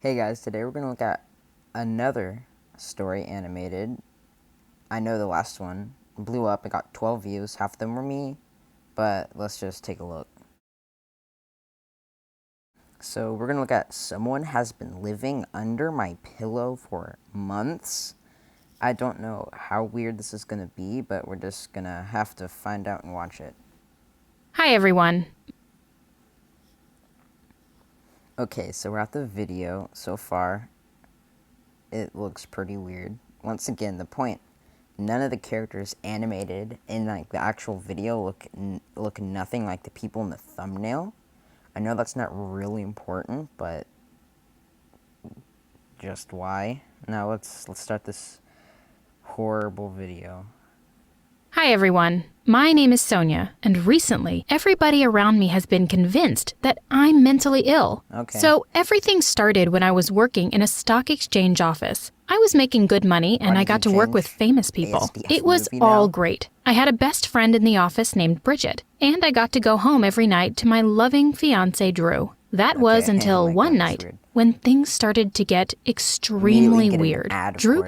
Hey guys, today we're going to look at another story animated. I know the last one blew up, it got 12 views, half of them were me, but let's just take a look. So we're going to look at Someone Has Been Living Under My Pillow for Months. I don't know how weird this is going to be, but we're just going to have to find out and watch it. Hi, everyone. Okay, so we're at the video so far. It looks pretty weird. Once again, the point, none of the characters animated in like the actual video look nothing like the people in the thumbnail. I know that's not really important, but just why? Now let's start this horrible video. Hi, everyone. My name is Sonia, and recently, everybody around me has been convinced that I'm mentally ill. Okay. So, everything started when I was working in a stock exchange office. I was making good money, and Why I did got you to work with change famous people. ASDF It was movie now? all great. I had a best friend in the office named Bridget, and I got to go home every night to my loving fiance, Drew. That was Okay, until my one God, that's night weird. when things started to get extremely Immediately get an weird. ad, of Drew course.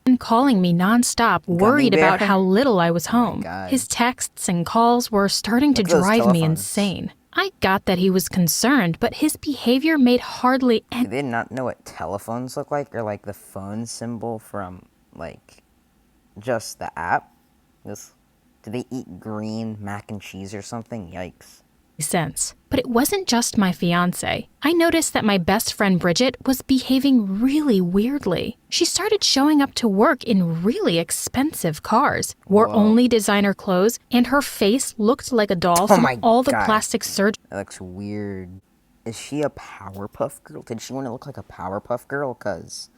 began calling me nonstop, worried about bear? how little I was Oh my home. God. His texts and calls were starting to Look at those drive me telephones. insane. I got that he was concerned, but his behavior made hardly any Do they not know what telephones look like, or like the phone symbol from like just the app? Do they eat green mac and cheese or something? Yikes. sense. But it wasn't just my fiance. I noticed that my best friend Bridget was behaving really weirdly. She started showing up to work in really expensive cars, wore Whoa. only designer clothes, and her face looked like a doll from my all the God. plastic surgery. That looks weird. Is she a Powerpuff Girl? Did she want to look like a Powerpuff Girl? Because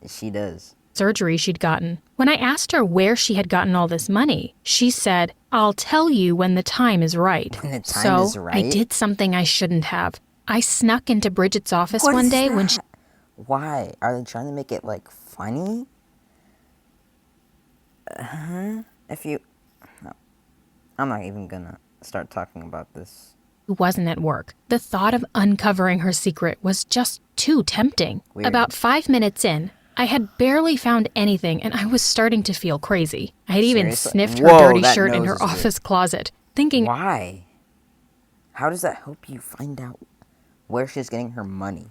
she does. Surgery she'd gotten. When I asked her where she had gotten all this money, she said, "I'll tell you when the time is right." When the time is right? I did something I shouldn't have. I snuck into Bridget's office What one is day when that? Why? Are they trying to make it like funny? If you... No. I'm not even gonna start talking about this. she wasn't at work. The thought of uncovering her secret was just too tempting. Weird. About 5 minutes in, I had barely found anything and I was starting to feel crazy. I had even Seriously? sniffed her Whoa, dirty that shirt in nose her is weird. office closet, thinking Why? How does that help you find out where she's getting her money?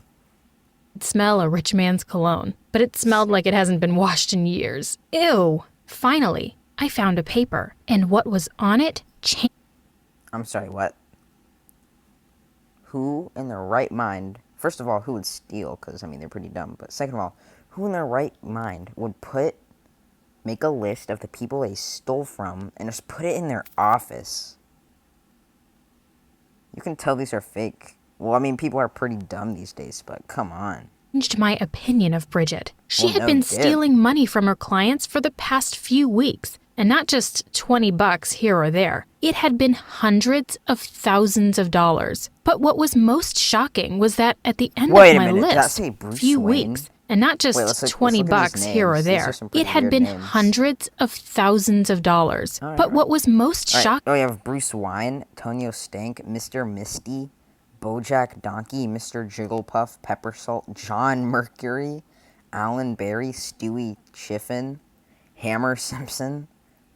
it'd smell a rich man's cologne, but it smelled like it hasn't been washed in years. Ew! Finally, I found a paper, and what was on it changed. I'm sorry, what? Who in their right mind... First of all, who would steal? Because, I mean, they're pretty dumb. But second of all, who in their right mind would make a list of the people they stole from and just put it in their office? You can tell these are fake. Well, I mean, people are pretty dumb these days, but come on. My opinion of Bridget. She Well, had no been dip. stealing money from her clients for the past few weeks, and not just $20 here or there. It had been hundreds of thousands of dollars. But what was most shocking was that at the end Wait of a my minute, did that list, say Bruce few Wayne? weeks, and not just Wait, let's look at $20 these here or names. These are there, some pretty it had weird been names. hundreds of thousands of dollars. But what was most shocking? Oh, you have Bruce Wayne, Tonio Stank, Mr. Misty, Bojack Donkey, Mr. Jigglepuff, Pepper Salt, John Mercury, Alan Berry, Stewie Chiffin, Hammer Simpson,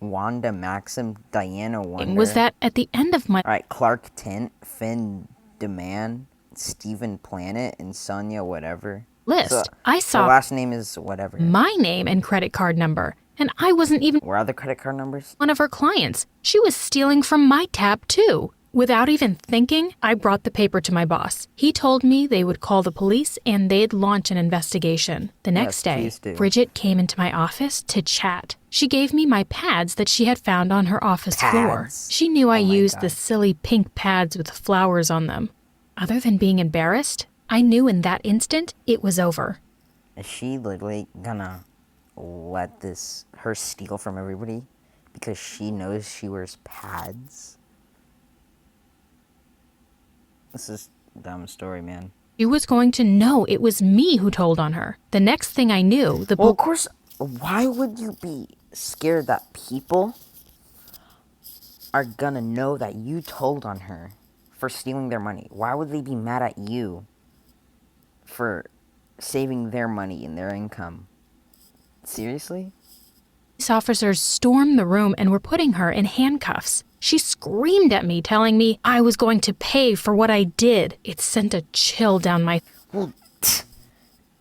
Wanda Maxim, Diana Wonder. Was that at the end of my Alright, Clark Kent, Finn DeMann, Steven Planet, and Sonia whatever. list, So, I her saw last name is whatever. my name and credit card number, and I wasn't even Where are the credit card numbers? one of her clients. She was stealing from my tab, too. Without even thinking, I brought the paper to my boss. He told me they would call the police and they'd launch an investigation. The next day, please do. Bridget came into my office to chat. She gave me my pads that she had found on her office floor. Pads? She knew I Oh my used God. the silly pink pads with flowers on them. Other than being embarrassed, I knew in that instant it was over. Is she literally gonna let her steal from everybody because she knows she wears pads? This is a dumb story, man. She was going to know it was me who told on her. The next thing I knew, the Well, of course, why would you be scared that people are gonna know that you told on her for stealing their money? Why would they be mad at you for saving their money and their income. Seriously? Police officers stormed the room and were putting her in handcuffs. She screamed at me, telling me I was going to pay for what I did. It sent a chill down my... Well,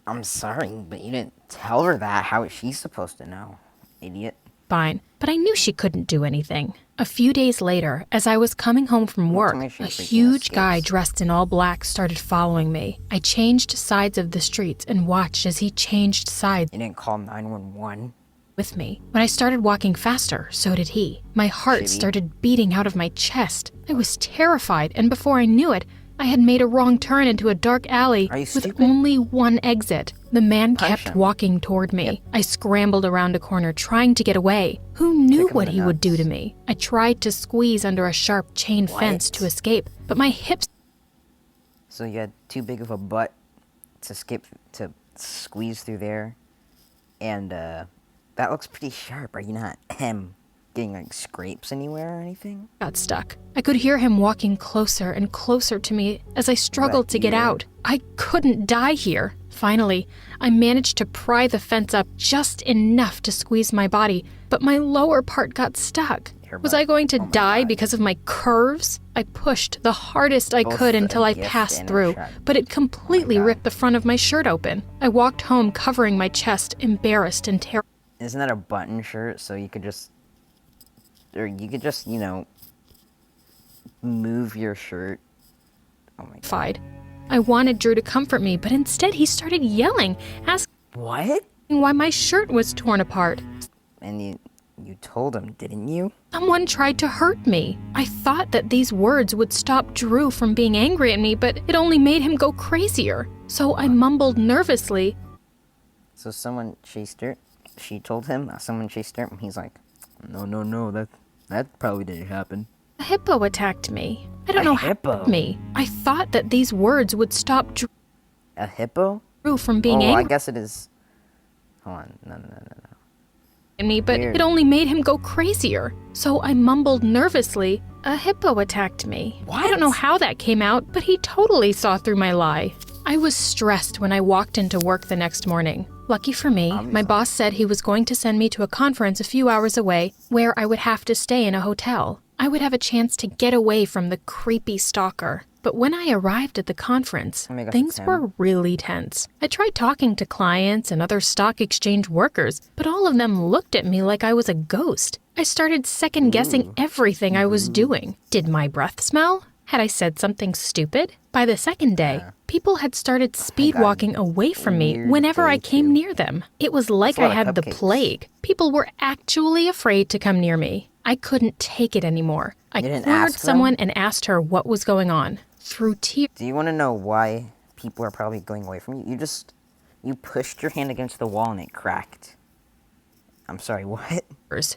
I'm sorry, but you didn't tell her that. How is she supposed to know? Idiot. spine, but I knew she couldn't do anything. A few days later, as I was coming home from work, a huge guy dressed in all black started following me. I changed sides of the streets and watched as he changed sides You didn't call 911? with me. When I started walking faster, so did he. My heart started beating out of my chest. I was terrified, and before I knew it, I had made a wrong turn into a dark alley Are you with stupid? only one exit. The man Punch kept him. walking toward me. I scrambled around a corner trying to get away. Who knew Kick him in what the he would do nuts. to me? I tried to squeeze under a sharp chain fence to escape, but my hips So you had too big of a butt to squeeze through there, and that looks pretty sharp. Are you not getting like scrapes anywhere or anything? got stuck. I could hear him walking closer and closer to me as I struggled to get here? out. I couldn't die here. Finally, I managed to pry the fence up just enough to squeeze my body, but my lower part got stuck. Your Was butt. I going to Oh my die God. because of my curves? I pushed the hardest I Both could a until I gift passed and a through, trap. but it completely God. ripped the front of my shirt open. I walked home covering my chest, embarrassed and terrified. Isn't that a button shirt? So you could just, move your shirt. Oh my God. I wanted Drew to comfort me, but instead he started yelling, asking What? why my shirt was torn apart. And you told him, didn't you? Someone tried to hurt me. I thought that these words would stop Drew from being angry at me, but it only made him go crazier. So I mumbled nervously, So someone chased her. She told him someone chased her, and he's like, no, that probably didn't happen. a hippo attacked me. I don't A know hippo? how me. I thought that these words would stop A hippo? Drew from being Oh, I angry guess it is. Hold on, no. at me, but Weird. it only made him go crazier. So I mumbled nervously, a hippo attacked me. I don't know What? how that came out, but he totally saw through my lie. I was stressed when I walked into work the next morning. Lucky for me, my boss said he was going to send me to a conference a few hours away where I would have to stay in a hotel. I would have a chance to get away from the creepy stalker. But when I arrived at the conference, Oh my gosh, things it's him. were really tense. I tried talking to clients and other stock exchange workers, but all of them looked at me like I was a ghost. I started second guessing everything I was doing. Did my breath smell? Had I said something stupid? By the second day, people had started speed walking away from me weird whenever I day, came too. near them. It was like a lot I of had the cupcakes. plague. People were actually afraid to come near me. I couldn't take it anymore. I You didn't cornered ask them? someone and asked her what was going on. Through tears, Do you want to know why people are probably going away from you? You pushed your hand against the wall and it cracked. I'm sorry, what?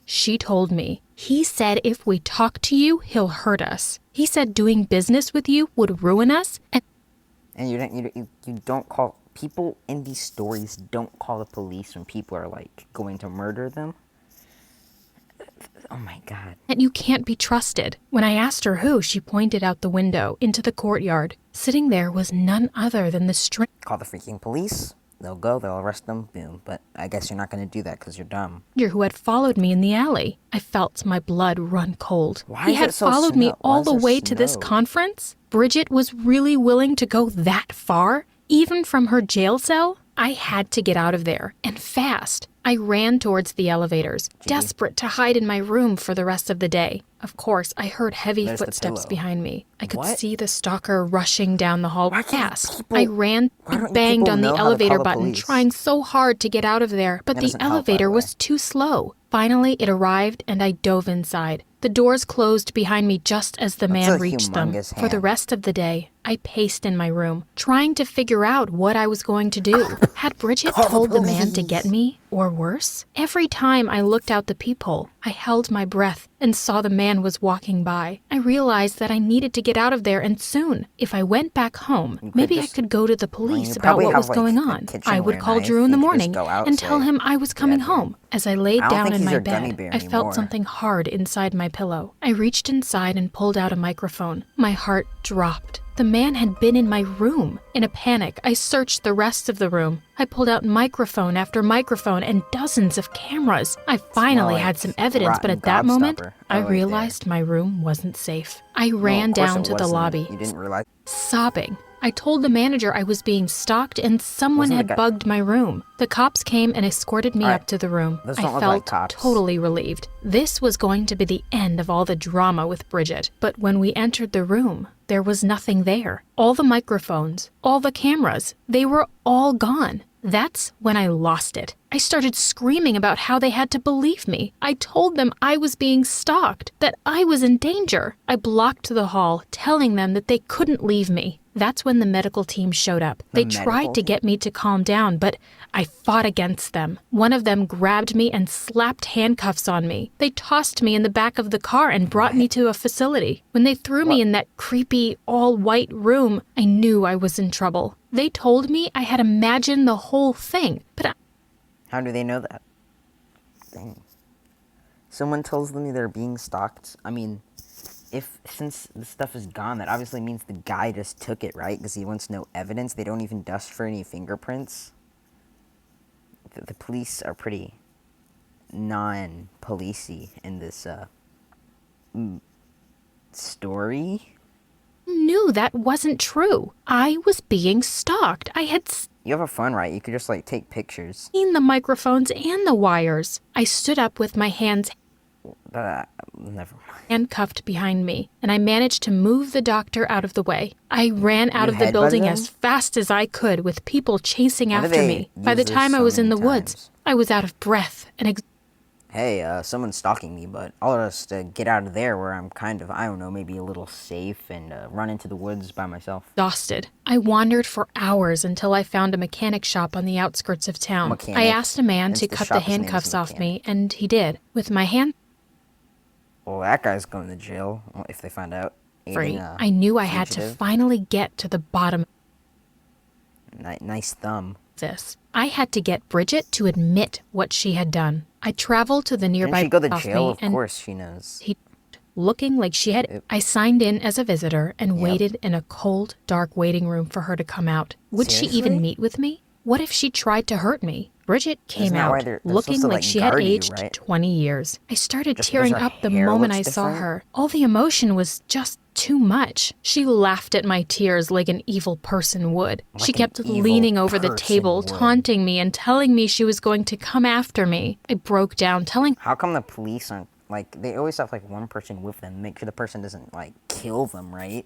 she told me. He said if we talk to you, he'll hurt us. He said doing business with you would ruin us, and And you don't call people in these stories don't call the police when people are like going to murder them. Oh my God. that you can't be trusted. When I asked her who, she pointed out the window into the courtyard. Sitting there was none other than the stranger Call the freaking police. They'll go, they'll arrest them, boom. But I guess you're not going to do that because you're dumb. who had followed me in the alley. I felt my blood run cold. Why he is had it so followed me snow- why all is the there way to this snow? conference? Bridget was really willing to go that far? Even from her jail cell? I had to get out of there, and fast. I ran towards the elevators, desperate to hide in my room for the rest of the day. Of course, I heard heavy There's the footsteps pillow. behind me. I could What? see the stalker rushing down the hall Why can't fast. people- I ran why don't and you banged people on the know how to call elevator the button, police? trying so hard to get out of there, but That the doesn't help, by the elevator way. was too slow. Finally, it arrived and I dove inside. The doors closed behind me just as the man a reached them. humongous For the hand. rest of the day, I paced in my room, trying to figure out what I was going to do. Had Bridget Call the told the man to police. get me, or worse? Every time I looked out the peephole, I held my breath and saw the man was walking by. I realized that I needed to get out of there and soon. If I went back home, could maybe just- I could go to the police you about probably what have, was like, going a on. I kitchenware would call knife. Drew in the You could just morning go out and tell say, him I was coming "Yeah, dude." home. As I laid I don't down think in he's my your gummy bed, bear I felt anymore. something hard inside my pillow. I reached inside and pulled out a microphone. My heart dropped. The man had been in my room. In a panic, I searched the rest of the room. I pulled out microphone after microphone and dozens of cameras. I finally like had some evidence, but rotten at that moment, Gobstopper. I Oh, wait, realized my room wasn't safe. I No, ran of course down it to the wasn't. lobby, You didn't realize. sobbing. I told the manager I was being stalked and someone Wasn't the had guy- bugged my room. The cops came and escorted me Alright, up to the room. those I don't look felt like cops. totally relieved. This was going to be the end of all the drama with Bridget. But when we entered the room, there was nothing there. All the microphones, all the cameras, they were all gone. That's when I lost it. I started screaming about how they had to believe me. I told them I was being stalked, that I was in danger. I blocked the hall, telling them that they couldn't leave me. That's when the medical team showed up. They tried to get me to calm down, but I fought against them. One of them grabbed me and slapped handcuffs on me. They tossed me in the back of the car and brought me to a facility. When they threw me in that creepy, all-white room, I knew I was in trouble. They told me I had imagined the whole thing, but How do they know that? Dang. Someone tells them they're being stalked. I mean, since the stuff is gone, that obviously means the guy just took it, right? Because he wants no evidence. They don't even dust for any fingerprints. The police are pretty non-policey in this story. knew that wasn't true. I was being stalked. I had You have a phone, right? You could just like take pictures. seen the microphones and the wires. I stood up with my hands Never mind. handcuffed behind me, and I managed to move the doctor out of the way. I ran out You of the headbutted building him? as fast as I could, with people chasing Why do after they me. By use the this time I so was in the many woods, times? I was out of breath and Hey, someone's stalking me, but I'll just get out of there where I'm kind of, I don't know, maybe a little safe and run into the woods by myself. exhausted. I wandered for hours until I found a mechanic shop on the outskirts of town. Mechanic? I asked a man Hence to the cut the shop's name is handcuffs off me, Mechanic. and he did. With my hand Well, that guy's going to jail if they find out. free, Aiding a I knew I had to fugitive. finally get to the bottom Nice thumb. of this. I had to get Bridget to admit what she had done. I traveled to the Didn't nearby she go to off jail? me, Of and course she knows. he looking like she had. I signed in as a visitor and waited in a cold, dark waiting room for her to come out. Would she Seriously? even meet with me? What if she tried to hurt me? Bridget came Isn't that why out they're looking supposed to, like like, she had guard you, aged right? 20 years. I started Just tearing because her up the hair moment I looks saw different? her. All the emotion was just too much. She laughed at my tears like an evil person would. She Like an kept evil leaning over the person table, would. taunting me and telling me she was going to come after me. I broke down, telling How come the police aren't, like, they always have, like, one person with them, make sure the person doesn't, like, kill them, right?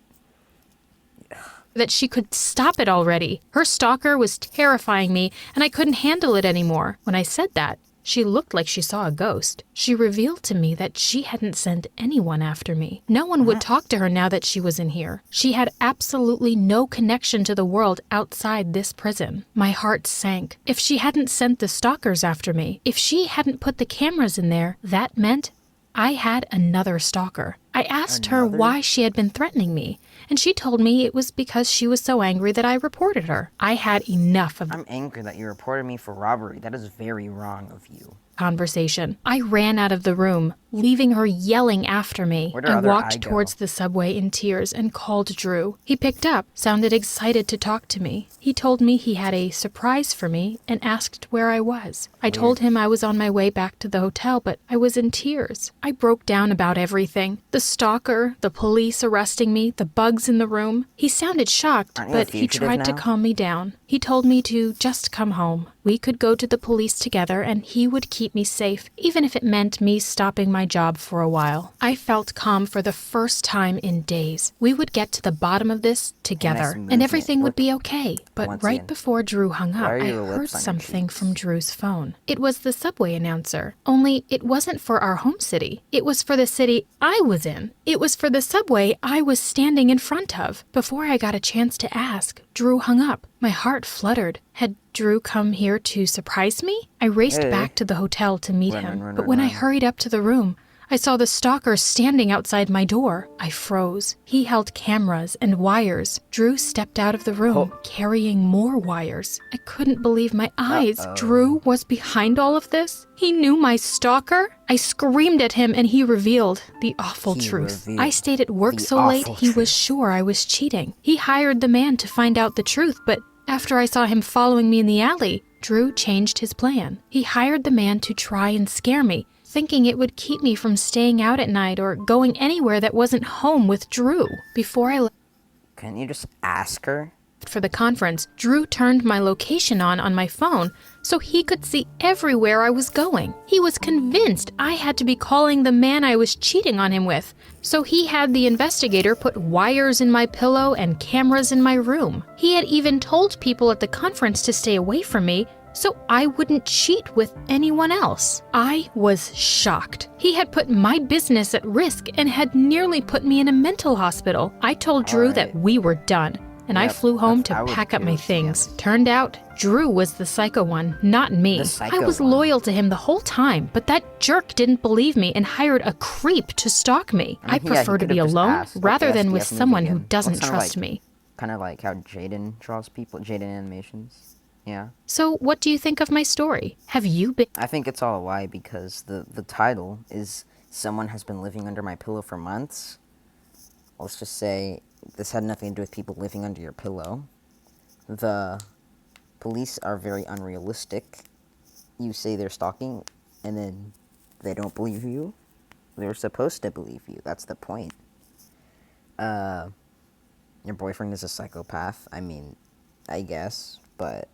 that she could stop it already. Her stalker was terrifying me, and I couldn't handle it anymore. When I said that, she looked like she saw a ghost. She revealed to me that she hadn't sent anyone after me. No one would talk to her now that she was in here. She had absolutely no connection to the world outside this prison. My heart sank. If she hadn't sent the stalkers after me, if she hadn't put the cameras in there, that meant I had another stalker. I asked her why she had been threatening me, and she told me it was because she was so angry that I reported her. I had enough of I'm angry that you reported me for robbery. That is very wrong of you. conversation. I ran out of the room, leaving her yelling after me. Where'd her I other eye walked go? towards the subway in tears and called Drew. He picked up, sounded excited to talk to me. He told me he had a surprise for me and asked where I was. I told him I was on my way back to the hotel, but I was in tears. I broke down about everything. The stalker, the police arresting me, the bugs in the room. He sounded shocked, Aren't you a but he fugitive tried to now? calm me down. He told me to just come home. We could go to the police together and he would keep me safe, even if it meant me stopping my job for a while. I felt calm for the first time in days. We would get to the bottom of this together, and movement. everything would Look, be okay. But once right again, before Drew hung up, why are I your heard lips on your something cheeks? from Drew's phone. It was the subway announcer, only it wasn't for our home city. It was for the city I was in. It was for the subway I was standing in front of. Before I got a chance to ask, Drew hung up. My heart fluttered. Had Drew come here to surprise me? I raced Hey. back to the hotel to meet Run, him, run, run, but when I run. hurried up to the room, I saw the stalker standing outside my door. I froze. He held cameras and wires. Drew stepped out of the room, carrying more wires. I couldn't believe my eyes. Drew was behind all of this? He knew my stalker? I screamed at him and he revealed the awful truth. I stayed at work so late, he was sure I was cheating. He hired the man to find out the truth, but after I saw him following me in the alley, Drew changed his plan. He hired the man to try and scare me, thinking it would keep me from staying out at night or going anywhere that wasn't home with Drew. Before I left Can't you just ask her? for the conference, Drew turned my location on my phone so he could see everywhere I was going. He was convinced I had to be calling the man I was cheating on him with, so he had the investigator put wires in my pillow and cameras in my room. He had even told people at the conference to stay away from me so I wouldn't cheat with anyone else. I was shocked. He had put my business at risk and had nearly put me in a mental hospital. I told Drew that we were done, and I flew home to pack up my things. Turned out, Drew was the psycho one, not me. I was loyal to him the whole time, but that jerk didn't believe me and hired a creep to stalk me. I prefer to be alone rather than with someone who doesn't trust me. Kind of like how Jaden draws people, Jaden Animations. Yeah. So what do you think of my story? Have you been... I think it's all a lie because the title is Someone Has Been Living Under My Pillow for Months. Let's just say this had nothing to do with people living under your pillow. The police are very unrealistic. You say they're stalking, and then they don't believe you. They're supposed to believe you. That's the point. Your boyfriend is a psychopath. I mean, I guess, but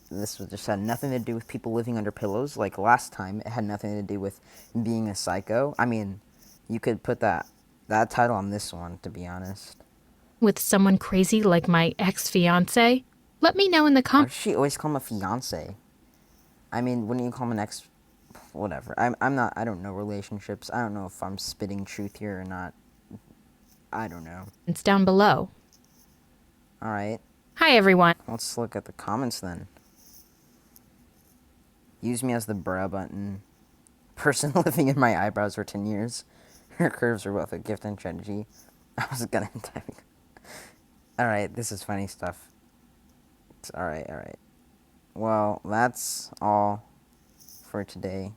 this just had nothing to do with people living under pillows. Like last time, it had nothing to do with being a psycho. I mean, you could put that title on this one, to be honest. With someone crazy like my ex-fiance? Let me know in the Why comments. does she always call him a fiance? I mean, wouldn't you call him an ex? Whatever. I'm not. I don't know relationships. I don't know if I'm spitting truth here or not. I don't know. It's down below. All right. Hi, everyone. Let's look at the comments then. Use me as the bruh button. Person living in my eyebrows for 10 years. Her curves are both a gift and tragedy. I was gonna type. Alright, this is funny stuff. Alright. Well, that's all for today.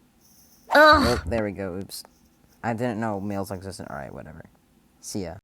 Oh, there we go, oops. I didn't know males existed. Alright, whatever. See ya.